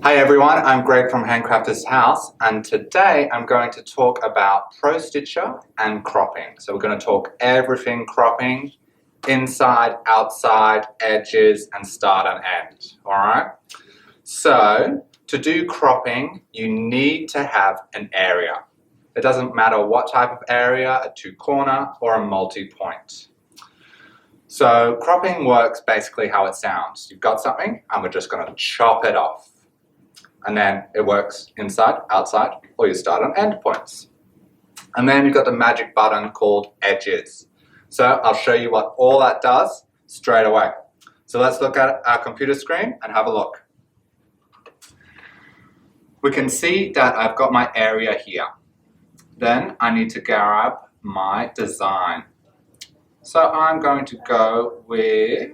Hi everyone, I'm Greg from Handcrafter's House, and today I'm going to talk about Pro-Stitcher and cropping. So we're going to talk everything cropping, inside, outside, edges, and start and end. Alright? So, to do cropping, you need to have an area. It doesn't matter what type of area, a two-corner or a multi-point. So cropping works basically how it sounds. You've got something and we're just going to chop it off. And then it works inside, outside, or you start on end points. And then you've got the magic button called edges. So I'll show you what all that does straight away. So let's look at our computer screen and have a look. We can see that I've got my area here. Then I need to grab my design. So I'm going to go with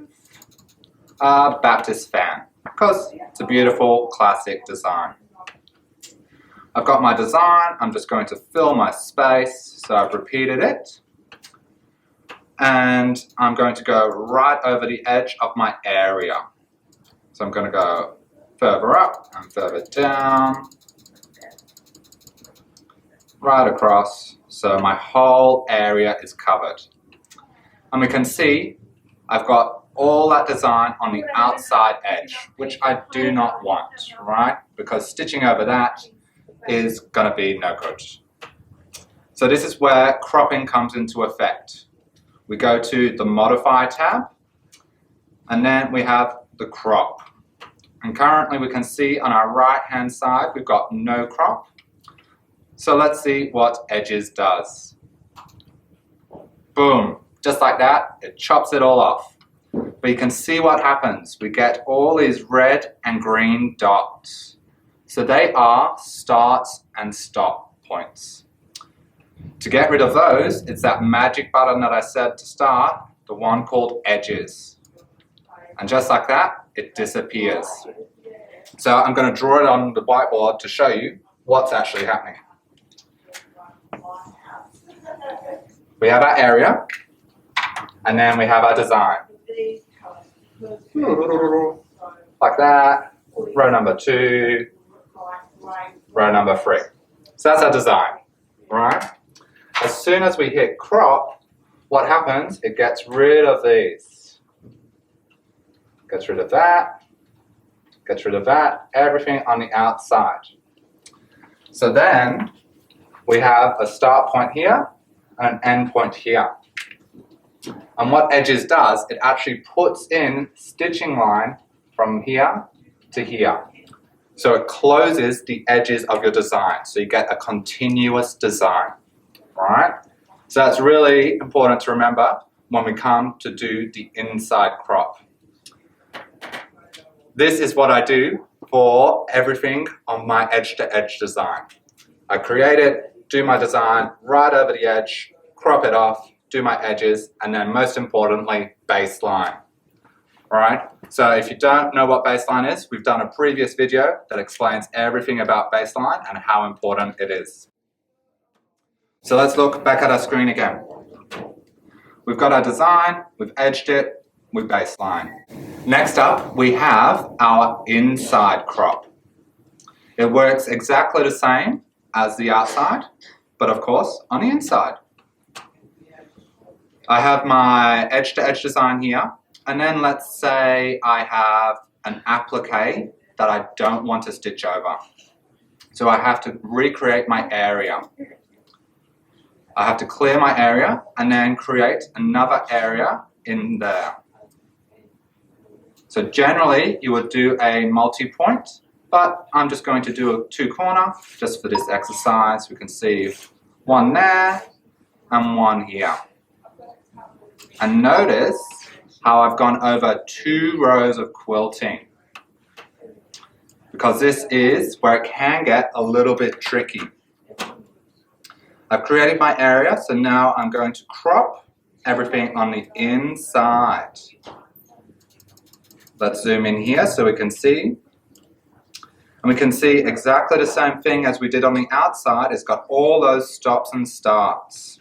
a Baptist fan because it's a beautiful classic design. I've got my design, I'm just going to fill my space, so I've repeated it. And I'm going to go right over the edge of my area. So I'm going to go further up and further down, right across, so my whole area is covered. And we can see I've got all that design on the outside edge, which I do not want, right? Because stitching over that is going to be no good. So this is where cropping comes into effect. We go to the Modify tab, and then we have the crop. And currently we can see on our right hand side we've got no crop. So let's see what edges does. Boom. Just like that, it chops it all off. But you can see what happens. We get all these red and green dots. So they are starts and stop points. To get rid of those, it's that magic button that I said to start, the one called edges. And just like that, it disappears. So I'm going to draw it on the whiteboard to show you what's actually happening. We have our area. And then we have our design. Like that. Row number 2. Row number 3. So that's our design. Right? As soon as we hit crop, what happens? It gets rid of these. Gets rid of that. Gets rid of that. Everything on the outside. So then we have a start point here and an end point here. And what edges does, it actually puts in stitching line from here to here. So it closes the edges of your design. So you get a continuous design. Right? So that's really important to remember when we come to do the inside crop. This is what I do for everything on my edge-to-edge design. I create it, do my design right over the edge, crop it off, do my edges, and then most importantly, baseline. Alright, so if you don't know what baseline is, we've done a previous video that explains everything about baseline and how important it is. So let's look back at our screen again. We've got our design, we've edged it, we've baseline. Next up, we have our inside crop. It works exactly the same as the outside, but of course on the inside. I have my edge-to-edge design here, and then let's say I have an applique that I don't want to stitch over. So I have to recreate my area. I have to clear my area and then create another area in there. So generally you would do a multi-point, but I'm just going to do a two-corner just for this exercise. We can see one there and one here. And notice how I've gone over 2 rows of quilting, because this is where it can get a little bit tricky. I've created my area, so now I'm going to crop everything on the inside. Let's zoom in here so we can see. And we can see exactly the same thing as we did on the outside. It's got all those stops and starts.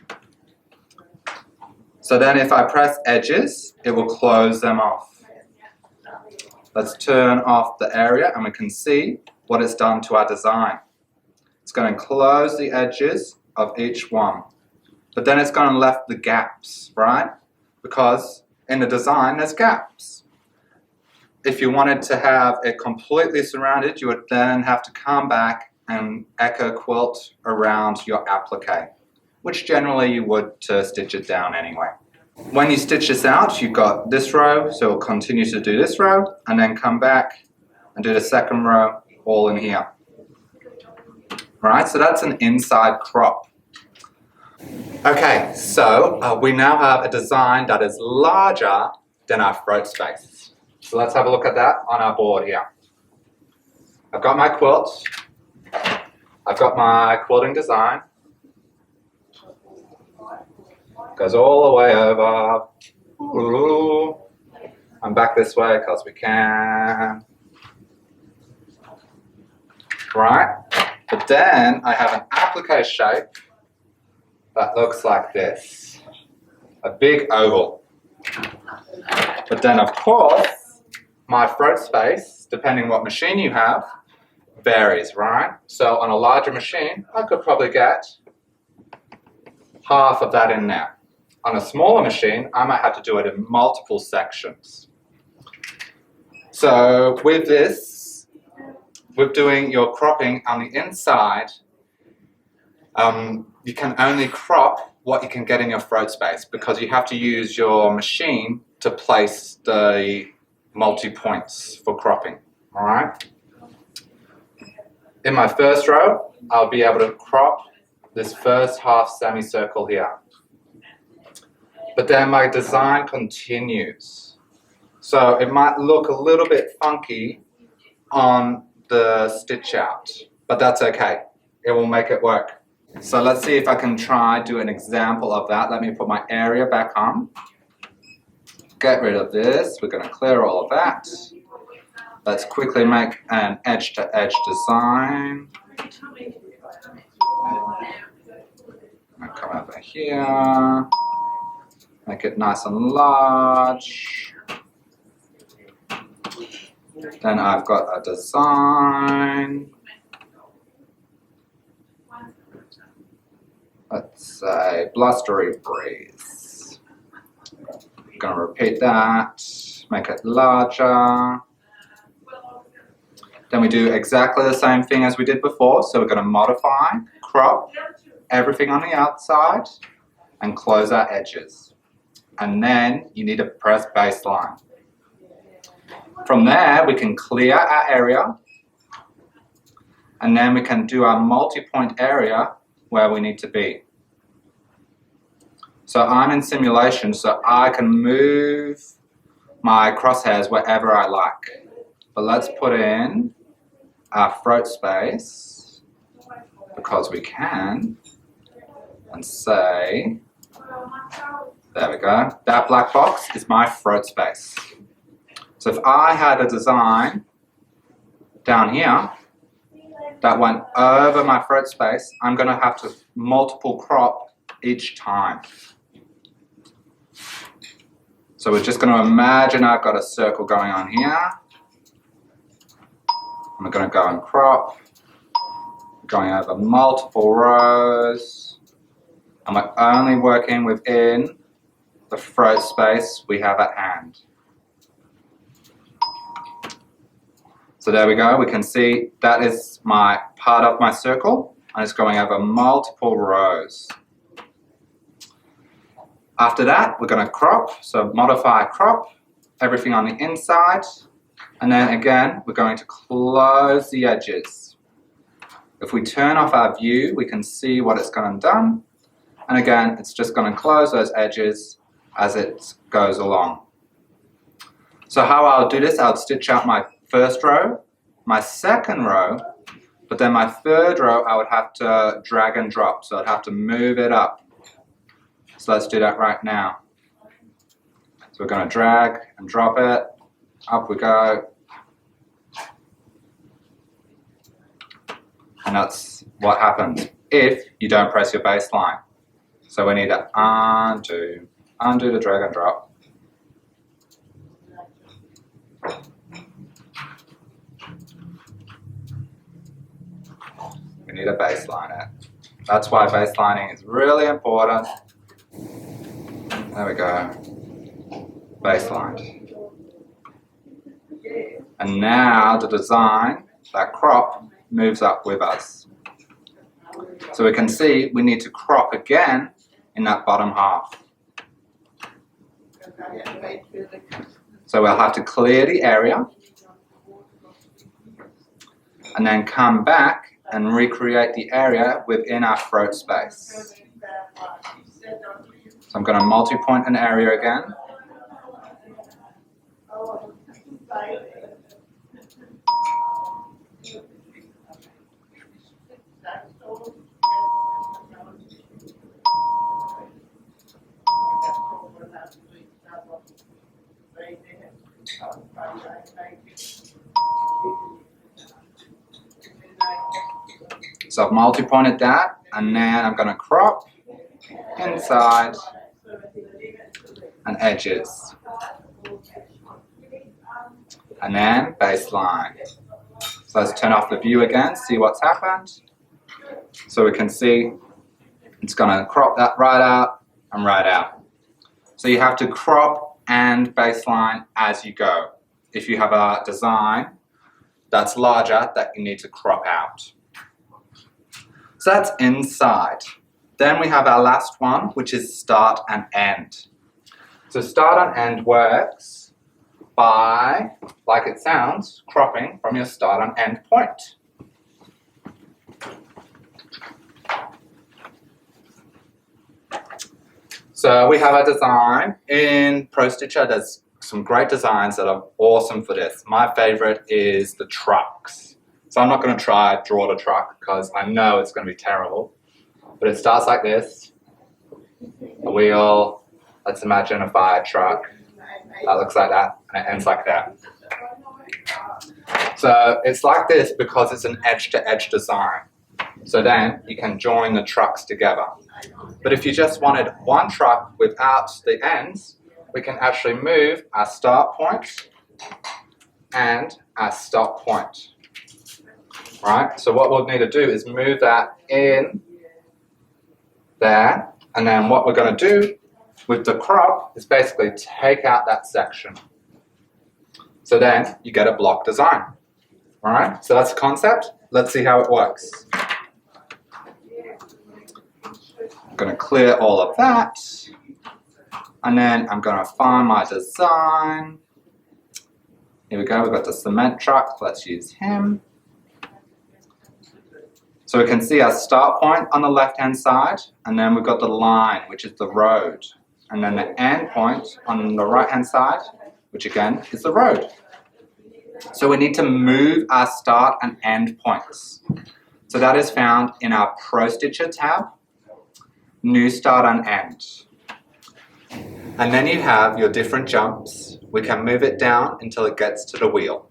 So then if I press edges, it will close them off. Let's turn off the area and we can see what it's done to our design. It's going to close the edges of each one, but then it's going to left the gaps, right? Because in the design there's gaps. If you wanted to have it completely surrounded, you would then have to come back and echo quilt around your applique, which generally you would to stitch it down anyway. When you stitch this out, you've got this row, so it'll continue to do this row, and then come back and do the second row all in here. Right, so that's an inside crop. Okay, so we now have a design that is larger than our throat space. So let's have a look at that on our board here. I've got my quilt. I've got my quilting design. Goes all the way over. Ooh. I'm back this way because we can. Right? But then I have an applique shape that looks like this. A big oval. But then of course, my throat space, depending what machine you have, varies, right? So on a larger machine, I could probably get half of that in there. On a smaller machine, I might have to do it in multiple sections. So with this, with doing your cropping on the inside, you can only crop what you can get in your throat space because you have to use your machine to place the multi-points for cropping, all right? In my first row, I'll be able to crop this first half semicircle here. But then my design continues. So it might look a little bit funky on the stitch out, but that's okay. It will make it work. So let's see if I can do an example of that. Let me put my area back on. Get rid of this. We're going to clear all of that. Let's quickly make an edge-to-edge design. I'll come over here. Make it nice and large. Then I've got a design. Let's say blustery breeze. I'm going to repeat that, make it larger. Then we do exactly the same thing as we did before. So we're going to modify, crop everything on the outside and close our edges. And then you need to press baseline. From there, we can clear our area. And then we can do our multi-point area where we need to be. So I'm in simulation, so I can move my crosshairs wherever I like. But let's put in our throat space, because we can, and say, there we go, that black box is my throat space. So if I had a design down here that went over my throat space, I'm going to have to multiple crop each time. So we're just going to imagine I've got a circle going on here. I'm going to go and crop, going over multiple rows, and we're only working within the throat space we have at hand. So there we go, we can see that is my part of my circle, and it's going over multiple rows. After that, we're going to crop, so modify crop, everything on the inside, and then again, we're going to close the edges. If we turn off our view, we can see what it's going to do, and again, it's just going to close those edges as it goes along. So how I'll do this, I'll stitch out my first row, my second row, but then my third row I would have to drag and drop, so I'd have to move it up. So let's do that right now. So we're going to drag and drop it, up we go, and that's what happens if you don't press your baseline. So we need to undo the drag and drop. we need to baseline it. That's why baselining is really important. There we go. Baselined. And now the design, that crop, moves up with us. So we can see we need to crop again in that bottom half. So we'll have to clear the area and then come back and recreate the area within our throat space. So I'm going to multi-point an area again. So I've multi-pointed that, and then I'm going to crop inside and edges. And then baseline. So let's turn off the view again, see what's happened. So we can see it's going to crop that right out and right out. So you have to crop and baseline as you go. If you have a design that's larger that you need to crop out. So that's inside. Then we have our last one, which is start and end. So start and end works by, like it sounds, cropping from your start and end point. So we have a design in Pro-Stitcher. There's some great designs that are awesome for this. My favorite is the trucks. So I'm not going to draw the truck because I know it's going to be terrible. But it starts like this. A wheel. Let's imagine a fire truck. That looks like that, and it ends like that. So it's like this because it's an edge-to-edge design. So then you can join the trucks together. But if you just wanted one truck without the ends, we can actually move our start point and our stop point. Right? So what we'll need to do is move that in there, and then what we're going to do with the crop is basically take out that section. So then you get a block design. Alright, so that's the concept. Let's see how it works. I'm going to clear all of that, and then I'm going to find my design. Here we go, we've got the cement truck, let's use him. So we can see our start point on the left-hand side, and then we've got the line, which is the road. And then the end point on the right-hand side, which again is the road. So we need to move our start and end points. So that is found in our Pro-Stitcher tab, New Start and End. And then you have your different jumps. We can move it down until it gets to the wheel.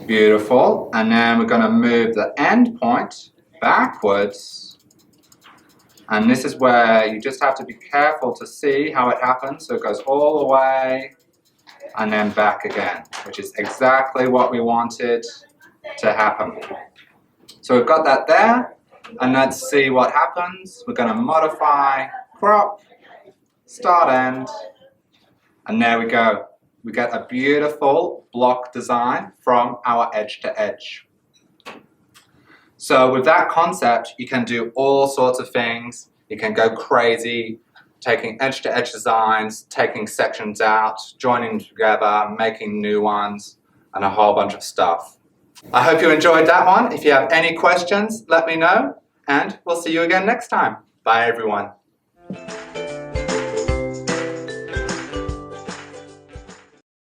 Beautiful, and then we're going to move the end point backwards, and this is where you just have to be careful to see how it happens. So it goes all the way and then back again, which is exactly what we wanted to happen. So we've got that there, and let's see what happens. We're going to modify, crop, start end, and there we go. We get a beautiful block design from our edge to edge. So with that concept, you can do all sorts of things. You can go crazy, taking edge to edge designs, taking sections out, joining them together, making new ones, and a whole bunch of stuff. I hope you enjoyed that one. If you have any questions, let me know, and we'll see you again next time. Bye everyone.